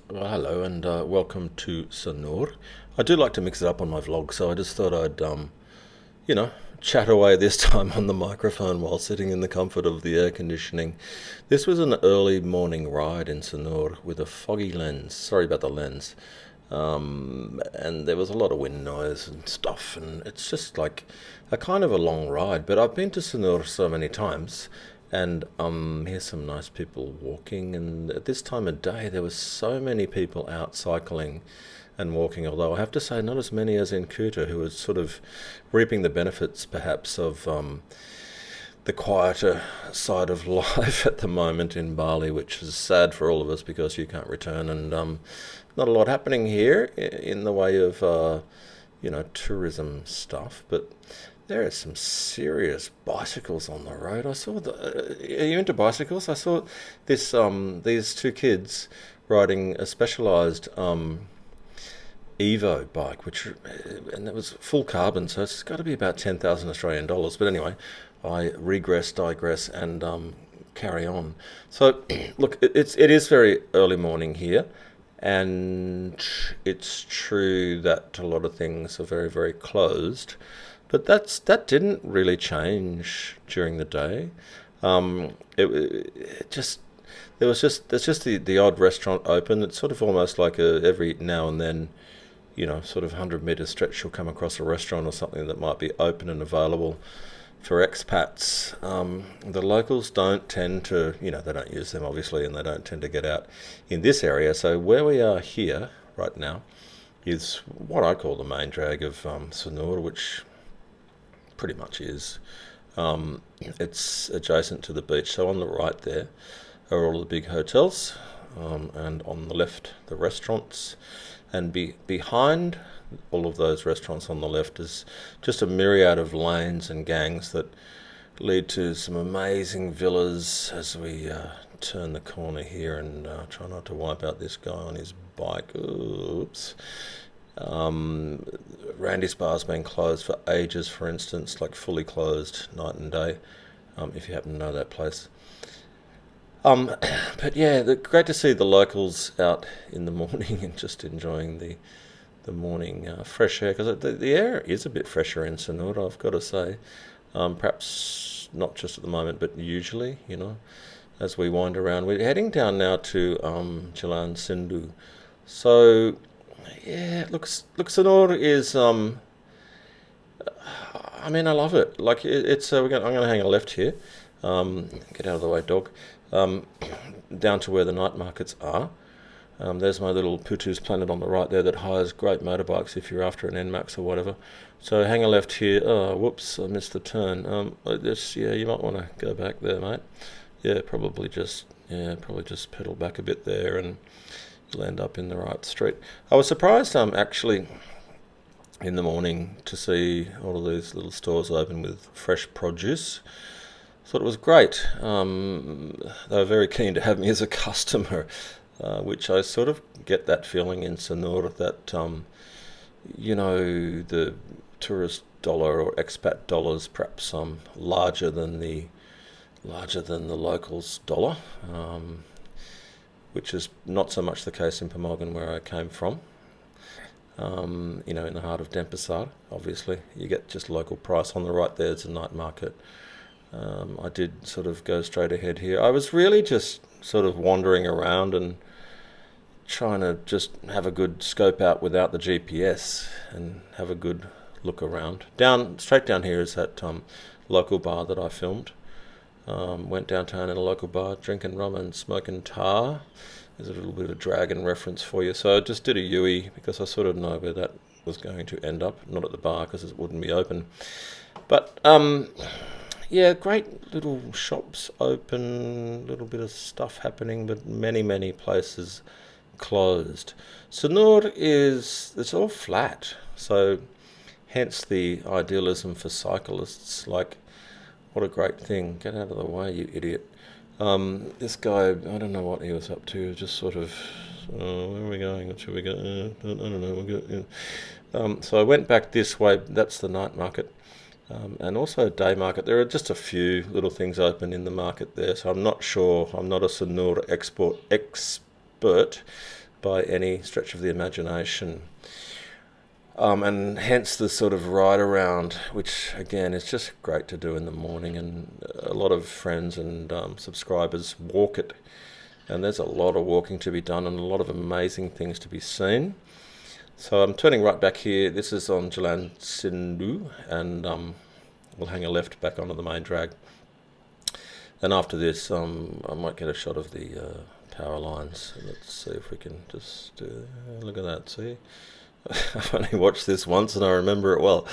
Well, hello and welcome to Sanur. I do like to mix it up on my vlog, so I just thought I'd, you know, chat away this time on the microphone while sitting in the comfort of the air conditioning. This was an early morning ride in Sanur with a foggy lens. Sorry about the lens. And there was a lot of wind noise and stuff, and it's just like a kind of a long ride. But I've been to Sanur so many times, and here's some nice people walking. And at this time of day, there was so many people out cycling and walking. Although I have to say, not as many as in Kuta, who was sort of reaping the benefits, perhaps, of the quieter side of life at the moment in Bali, which is sad for all of us because you can't return, and not a lot happening here in the way of tourism stuff. But there are some serious bicycles on the road. I saw are you into bicycles? I saw these two kids riding a specialised Evo bike, and it was full carbon, so it's got to be about 10,000 Australian dollars. But anyway, I digress, and carry on. So, look, it is very early morning here, and it's true that a lot of things are very very closed, but that didn't really change during the day. It just there's just the odd restaurant open. It's sort of almost like every now and then, sort of 100 meter stretch, you'll come across a restaurant or something that might be open and available for expats. The locals don't tend to, they don't use them obviously, and they don't tend to get out in this area. So where we are here right now is what I call the main drag of Sanur, which pretty much is. It's adjacent to the beach. So on the right there are all the big hotels, and on the left the restaurants, and behind all of those restaurants on the left is just a myriad of lanes and gangs that lead to some amazing villas as we turn the corner here, and try not to wipe out this guy on his bike. Oops. Randy's bar's been closed for ages, for instance, like fully closed night and day, if you happen to know that place. Um, but yeah, great to see the locals out in the morning and just enjoying the morning fresh air, because the air is a bit fresher in Sanur, I've got to say. Perhaps not just at the moment, but usually, as we wind around. We're heading down now to Jalan Sindhu. So, yeah, look, Sanur is, I mean, I love it. Like, I'm going to hang a left here. Get out of the way, dog. Um, Down to where the night markets are. There's my little Putu's Planet on the right there that hires great motorbikes if you're after an NMAX or whatever. So hang a left here. Oh, whoops, I missed the turn. Yeah, you might want to go back there, mate. Probably just pedal back a bit there, and you'll end up in the right street. I was surprised, actually, in the morning to see all of these little stores open with fresh produce. Thought it was great. They were very keen to have me as a customer, which I sort of get that feeling in Sanur that the tourist dollar or expat dollars perhaps larger than the locals dollar, which is not so much the case in Pemoghan where I came from. In the heart of Denpasar, obviously you get just local price. On the right there, it's a night market. I did sort of go straight ahead here. I was really just sort of wandering around and trying to just have a good scope out without the GPS and have a good look around. Straight down here is that local bar that I filmed. Went downtown in a local bar, drinking rum and smoking tar. There's a little bit of a dragon reference for you. So I just did a Yui because I sort of know where that was going to end up. Not at the bar because it wouldn't be open. But yeah, great little shops open, little bit of stuff happening, but many, many places closed. Sanur it's all flat, so hence the idealism for cyclists. Like, what a great thing. Get out of the way, you idiot. This guy, I don't know what he was up to, just sort of, where are we going? What should we go? I don't know. So I went back this way. That's the night market. And also day market. There are just a few little things open in the market there, so I'm not sure. I'm not a Sanur expert, by any stretch of the imagination. And hence the sort of ride around, which again is just great to do in the morning. And a lot of friends and subscribers walk it. And there's a lot of walking to be done and a lot of amazing things to be seen. So I'm turning right back here. This is on Jalan Sindu, and we'll hang a left back onto the main drag. And after this, I might get a shot of the power lines. Let's see if we can just look at that. See, I've only watched this once and I remember it well.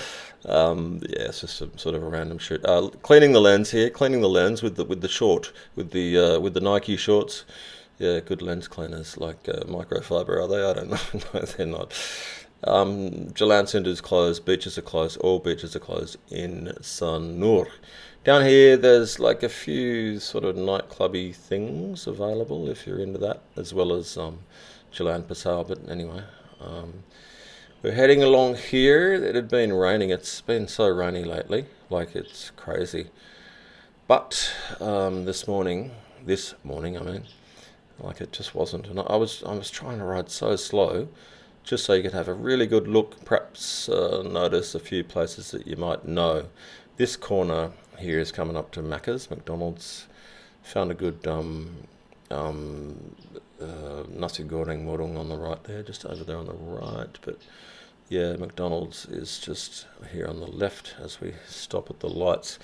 Yeah, it's just sort of a random shoot. Cleaning the lens here. Cleaning the lens with the short, with the Nike shorts. Yeah, good lens cleaners, like microfiber, are they? I don't know. No, they're not. Jalan Sindu's closed, beaches are closed, all beaches are closed in Sanur. Down here, there's like a few sort of nightclubby things available if you're into that, as well as Jalan Pasar. But anyway, we're heading along here. It had been raining. It's been so rainy lately, like it's crazy. But this morning, I mean. Like it just wasn't, and I was trying to ride so slow, just so you could have a really good look. Perhaps notice a few places that you might know. This corner here is coming up to Macca's, McDonald's. Found a good nasi goreng murung on the right there, just over there on the right. But yeah, McDonald's is just here on the left as we stop at the lights.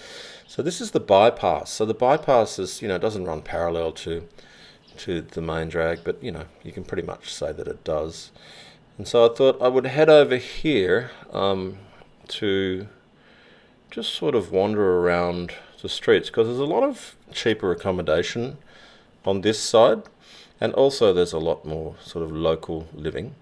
So this is the bypass. So the bypass is, it doesn't run parallel to the main drag, but you can pretty much say that it does. And so I thought I would head over here to just sort of wander around the streets, because there's a lot of cheaper accommodation on this side, and also there's a lot more sort of local living.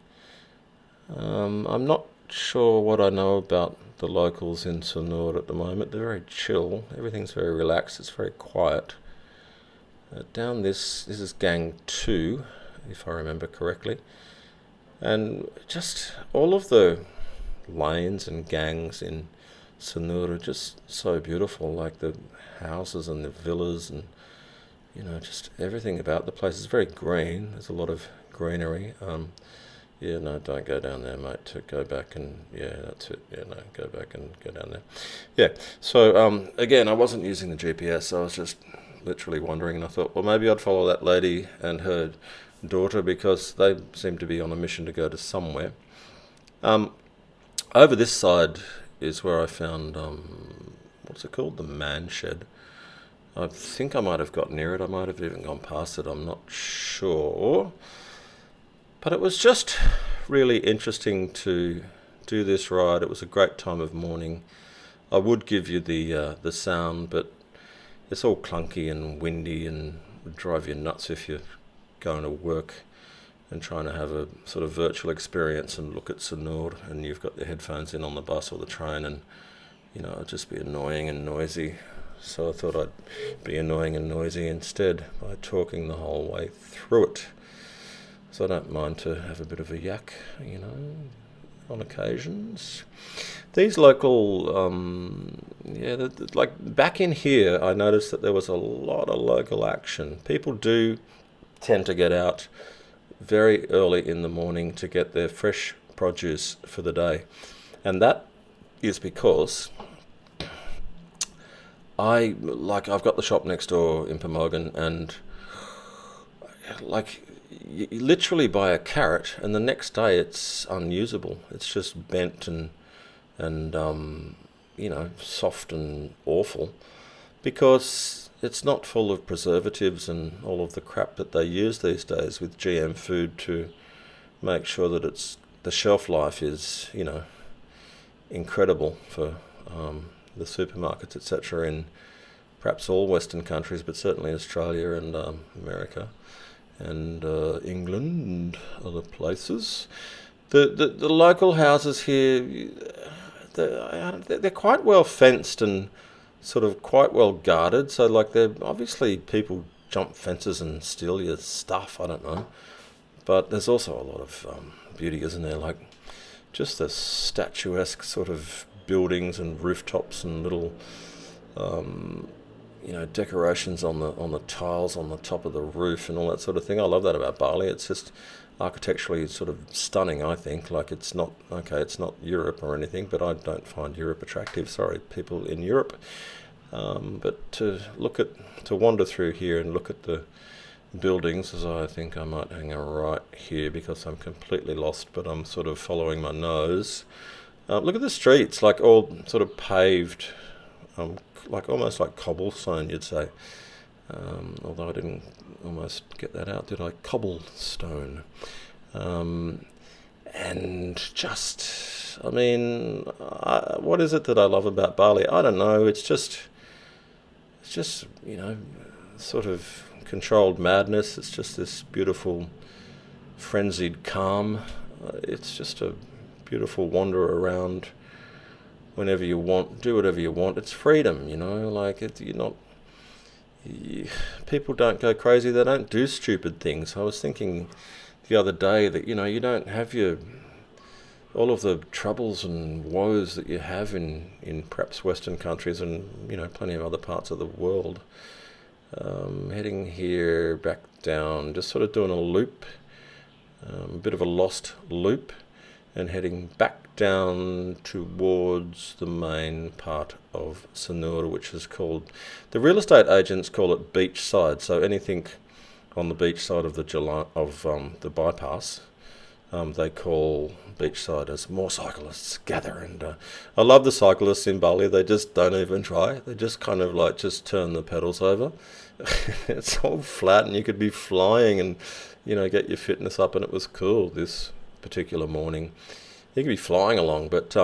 I'm not sure what I know about the locals in Sanur at the moment. They're very chill, everything's very relaxed, it's very quiet. Down this is gang 2, if I remember correctly, and just all of the lanes and gangs in Sanur are just so beautiful, like the houses and the villas and just everything about the place is very green. There's a lot of greenery. Yeah, no, don't go down there, mate. To go back and that's it. Yeah, no, go back and go down there. Yeah. So again, I wasn't using the GPS. I was just literally wandering, and I thought, well, maybe I'd follow that lady and her daughter, because they seem to be on a mission to go to somewhere. Over this side is where I found what's it called, the man shed. I think I might have got near it. I might have even gone past it. I'm not sure, but it was just really interesting to do this ride. It was a great time of morning. I would give you the sound, but it's all clunky and windy and would drive you nuts if you're going to work and trying to have a sort of virtual experience and look at Sanur and you've got the headphones in on the bus or the train, and it'd just be annoying and noisy. So I thought I'd be annoying and noisy instead by talking the whole way through it. So I don't mind to have a bit of a yak, on occasions. These local, like back in here, I noticed that there was a lot of local action. People do tend to get out very early in the morning to get their fresh produce for the day. And that is because I've got the shop next door in Pemogin, and you literally buy a carrot and the next day it's unusable. It's just bent and soft and awful, because it's not full of preservatives and all of the crap that they use these days with GM food to make sure that the shelf life is incredible for the supermarkets, etc., in perhaps all Western countries, but certainly Australia and America and England and other places. The local houses here, they're quite well fenced and sort of quite well guarded. So they're obviously, people jump fences and steal your stuff, I don't know. But there's also a lot of beauty, isn't there? Like just the statuesque sort of buildings and rooftops and little decorations on the tiles on the top of the roof and all that sort of thing. I love that about Bali. It's just architecturally sort of stunning, I think. Like, it's not, okay, it's not Europe or anything, but I don't find Europe attractive. Sorry, people in Europe. But to wander through here and look at the buildings, as I think I might hang a right here because I'm completely lost, but I'm sort of following my nose. Look at the streets, like all sort of paved, like almost like cobblestone, you'd say. Although I didn't almost get that out, did I? Cobblestone. And just, I mean, what is it that I love about Bali? I don't know. It's just, sort of controlled madness. It's just this beautiful, frenzied calm. It's just a beautiful wander around whenever you want, do whatever you want. It's freedom, like people don't go crazy. They don't do stupid things. I was thinking the other day that, you don't have all of the troubles and woes that you have in perhaps Western countries and, plenty of other parts of the world. Heading here, back down, just sort of doing a loop, a bit of a lost loop, and heading back down towards the main part of Sanur, which is called, the real estate agents call it beachside. So anything on the beach side of the bypass, they call beachside as more cyclists gather. And I love the cyclists in Bali. They just don't even try. They just kind of like just turn the pedals over. It's all flat, and you could be flying and get your fitness up. And it was cool this particular morning. You could be flying along, but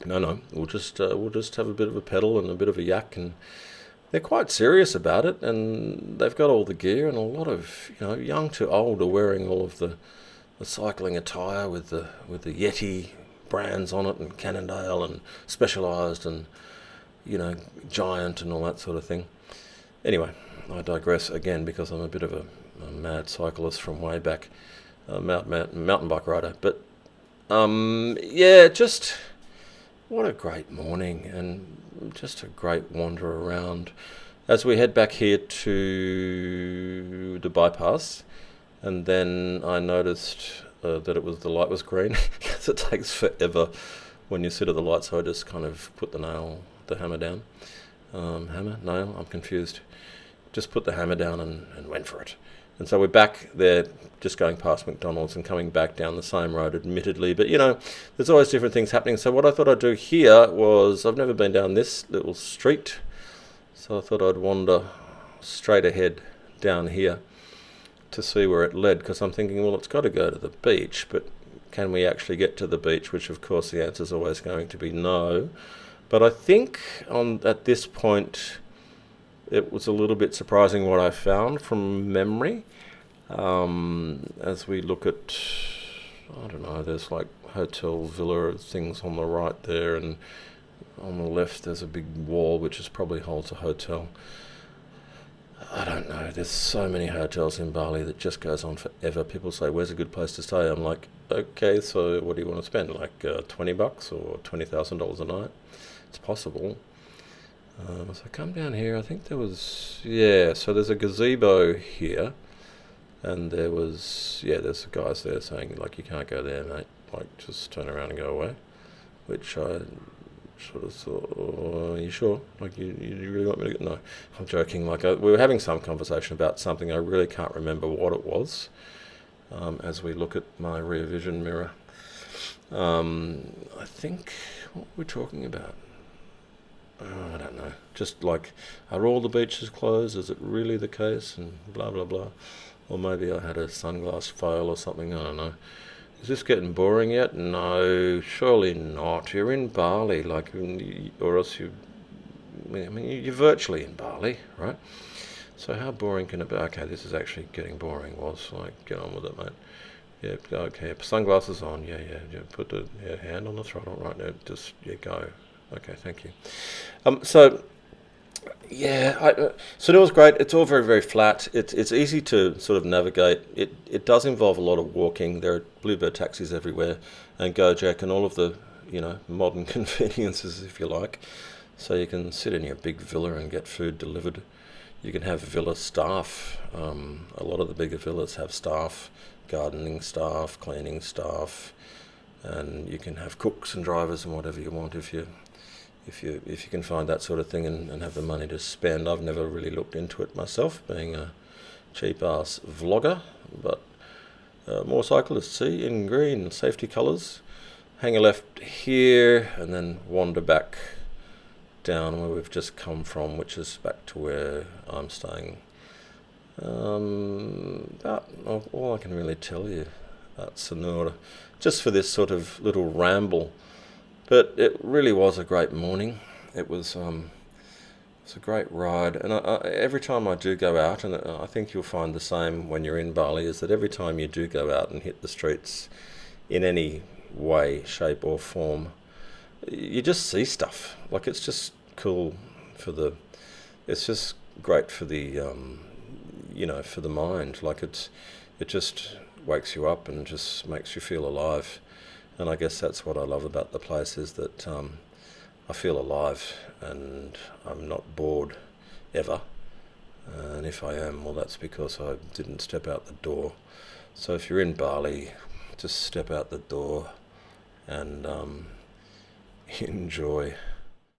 no, we'll just have a bit of a pedal and a bit of a yak, and they're quite serious about it. And they've got all the gear, and a lot of young to old are wearing all of the cycling attire with the Yeti brands on it, and Cannondale and Specialized and Giant and all that sort of thing. Anyway, I digress again because I'm a bit of a mad cyclist from way back, mountain bike rider. But just what a great morning, and just a great wander around as we head back here to the bypass. And then I noticed that the light was green, because it takes forever when you sit at the light. So I just kind of put the hammer down. Nail? I'm confused. Just put the hammer down and went for it. And so we're back there, just going past McDonald's and coming back down the same road, admittedly. But, there's always different things happening. So what I thought I'd do here was, I've never been down this little street, so I thought I'd wander straight ahead down here to see where it led, because I'm thinking, well, it's got to go to the beach, but can we actually get to the beach? Which, of course, the answer is always going to be no. But I think at this point, it was a little bit surprising what I found from memory. As we look at, I don't know, there's like hotel, villa things on the right there, and on the left there's a big wall which is probably holds a hotel. I don't know, there's so many hotels in Bali that just goes on forever. People say, where's a good place to stay? I'm like, okay, so what do you want to spend? Like $20 or $20,000 a night? It's possible. So come down here, I think there was, so there's a gazebo here, and there's the guys there saying, like, you can't go there, mate, like, just turn around and go away, which I sort of thought, are you sure? Like, you really want me to go? No, I'm joking. Like, we were having some conversation about something, I really can't remember what it was, as we look at my rear vision mirror. I think, what were we talking about? I don't know. Just like, are all the beaches closed? Is it really the case? And blah, blah, blah. Or maybe I had a sunglass fail or something. I don't know. Is this getting boring yet? No, surely not. You're in Bali, like, or else you're virtually in Bali, right? So how boring can it be? Okay, this is actually getting boring. Was like, get on with it, mate. Yeah, okay. Sunglasses on. Yeah. Put the hand on the throttle right now. Just go. Okay, thank you. So it was great. It's all very, very flat. It's easy to sort of navigate. It does involve a lot of walking. There are Bluebird taxis everywhere, and Gojek, and all of the modern conveniences, if you like. So you can sit in your big villa and get food delivered. You can have villa staff. A lot of the bigger villas have staff gardening staff, cleaning staff, and you can have cooks and drivers and whatever you want if you can find that sort of thing and have the money to spend. I've never really looked into it myself, being a cheap ass vlogger, but more cyclists, see, in green, safety colours. Hang a left here and then wander back down where we've just come from, which is back to where I'm staying. That all I can really tell you about Sanur, just for this sort of little ramble. But it really was a great morning. It was a great ride, and every time I do go out, and I think you'll find the same when you're in Bali, is that every time you do go out and hit the streets in any way, shape or form, you just see stuff. Like, it's just cool it's just great for the for the mind. Like, it just wakes you up and just makes you feel alive. And I guess that's what I love about the place, is that I feel alive and I'm not bored ever. And if I am, well, that's because I didn't step out the door. So if you're in Bali, just step out the door and enjoy.